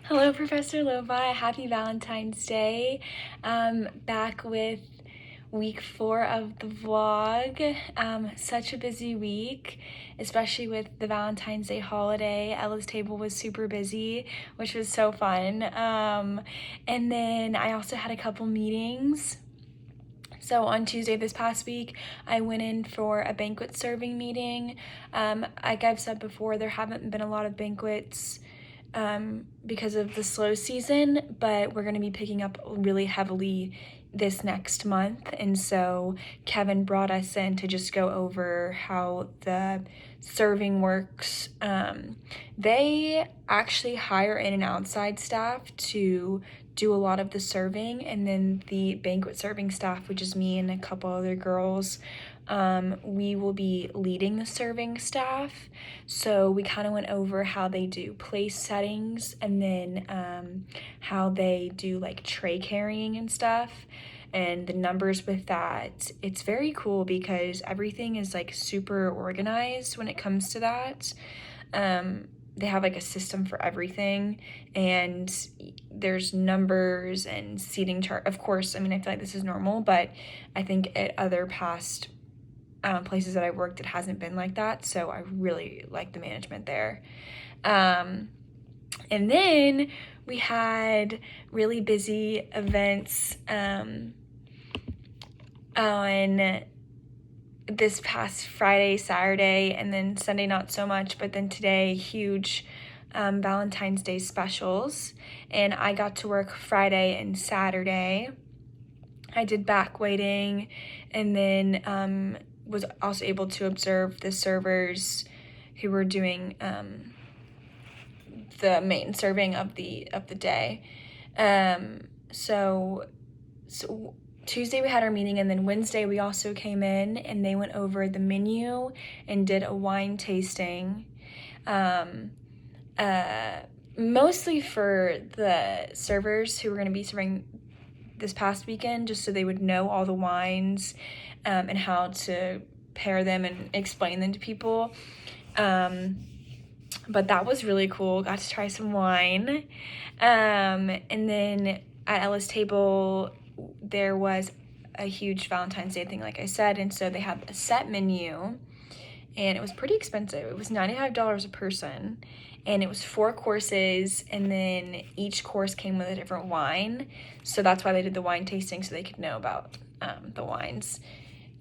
Hello, Professor Lovi. Happy Valentine's Day. Back with week 4 of the vlog. Such a busy week, especially with the Valentine's Day holiday. Ella's table was super busy, which was so fun. And then I also had a couple meetings. So on Tuesday this past week, I went in for a banquet serving meeting. Like I've said before, there haven't been a lot of banquets because of the slow season, but we're going to be picking up really heavily this next month. And so Kevin brought us in to just go over how the serving works. They actually hire in an outside staff to do a lot of the serving, and then the banquet serving staff, which is me and a couple other girls, we will be leading the serving staff. So we kind of went over how they do place settings, and then how they do like tray carrying and stuff, and the numbers with that. It's very cool because everything is like super organized when it comes to that. They have like a system for everything, and there's numbers and seating chart. Of course, I mean, I feel like this is normal, but I think at other past places that I worked, it hasn't been like that. So I really like the management there. And then we had really busy events on this past Friday, Saturday, and then Sunday not so much, but then today, huge Valentine's Day specials. And I got to work Friday and Saturday. I did back waiting, and then was also able to observe the servers who were doing the main serving of the day. So Tuesday we had our meeting, and then Wednesday we also came in and they went over the menu and did a wine tasting. Mostly for the servers who were going to be serving this past weekend, just so they would know all the wines and how to pair them and explain them to people. But that was really cool. Got to try some wine. And then at Ella's table, there was a huge Valentine's Day thing, like I said, and so they had a set menu, and it was pretty expensive. It was $95 a person, and it was 4 courses, and then each course came with a different wine, so that's why they did the wine tasting, so they could know about the wines.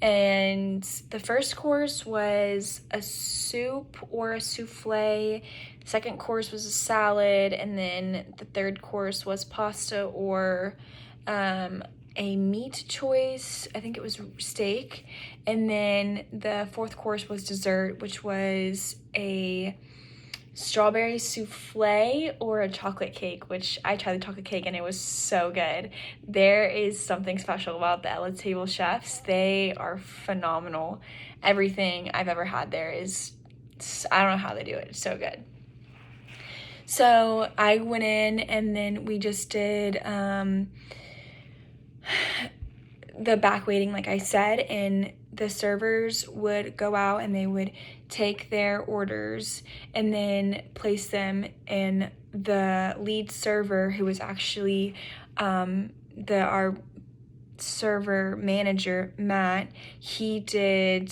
And the first course was a soup or a souffle. The second course was a salad, and then the third course was pasta or a meat choice. I think it was steak. And then the fourth course was dessert, which was a strawberry souffle or a chocolate cake, which I tried the chocolate cake and it was so good. There is something special about the Ella Table chefs. They are phenomenal. Everything I've ever had there is, I don't know how they do it. It's so good. So I went in, and then we just did the back waiting, like I said, and the servers would go out and they would take their orders and then place them in the lead server, who was actually our server manager, Matt. He did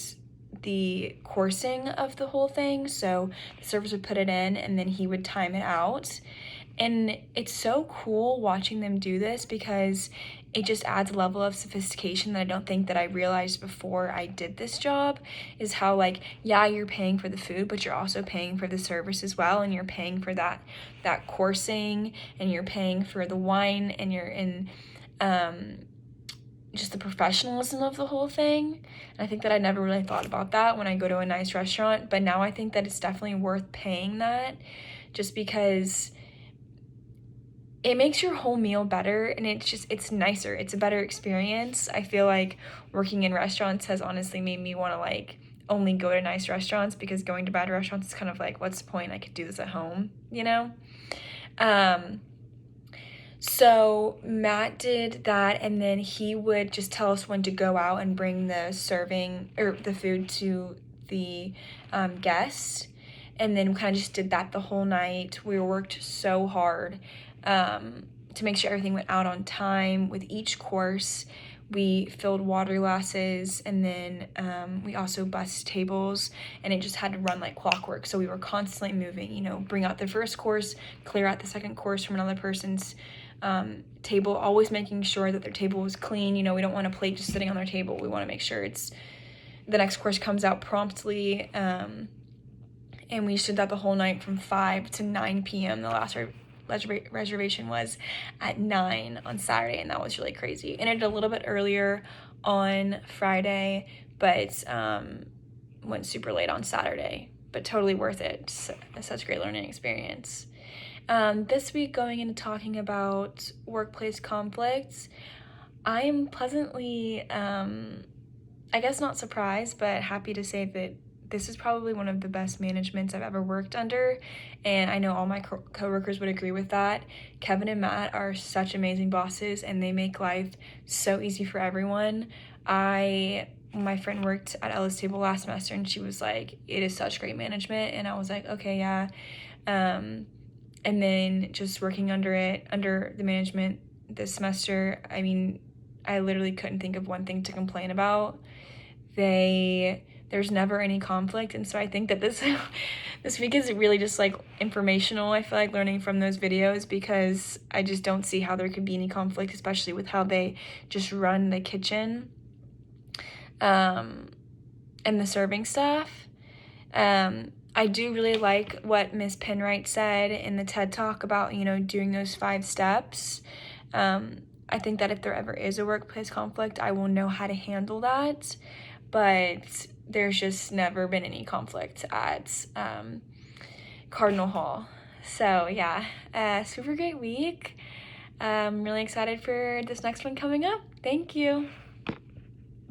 the coursing of the whole thing, so the servers would put it in and then he would time it out. And it's so cool watching them do this because it just adds a level of sophistication that I don't think that I realized before I did this job, is how, like, yeah, you're paying for the food, but you're also paying for the service as well, and you're paying for that coursing, and you're paying for the wine, and you're in just the professionalism of the whole thing. And I think that I never really thought about that when I go to a nice restaurant, but now I think that it's definitely worth paying that, just because it makes your whole meal better, and it's nicer. It's a better experience. I feel like working in restaurants has honestly made me want to like only go to nice restaurants, because going to bad restaurants is kind of like, what's the point? I could do this at home, you know? So Matt did that, and then he would just tell us when to go out and bring the serving or the food to the guests. and then we kind of just did that the whole night. We worked so hard to make sure everything went out on time with each course. We filled water glasses, and then we also bussed tables, and it just had to run like clockwork. So we were constantly moving, you know, bring out the first course, clear out the second course from another person's table, always making sure that their table was clean. You know, we don't want a plate just sitting on their table. We want to make sure the next course comes out promptly. And we just did that the whole night from 5 to 9 p.m. The last reservation was at 9 on Saturday, and that was really crazy. And it did a little bit earlier on Friday, but went super late on Saturday, but totally worth it. Such a great learning experience. This week, going into talking about workplace conflicts, I am pleasantly, I guess not surprised, but happy to say that this is probably one of the best managements I've ever worked under, and I know all my coworkers would agree with that. Kevin and Matt are such amazing bosses, and they make life so easy for everyone. My friend worked at Ella's table last semester, and she was like, it is such great management, and I was like, okay, yeah. And then just working under the management this semester, I mean, I literally couldn't think of one thing to complain about. There's never any conflict, and so I think that this week is really just like informational. I feel like learning from those videos, because I just don't see how there could be any conflict, especially with how they just run the kitchen and the serving staff. I do really like what Miss Penwright said in the TED Talk about, you know, doing those 5 steps. I think that if there ever is a workplace conflict, I will know how to handle that, but there's just never been any conflict at Cardinal Hall. So yeah, super great week. I'm really excited for this next one coming up. Thank you.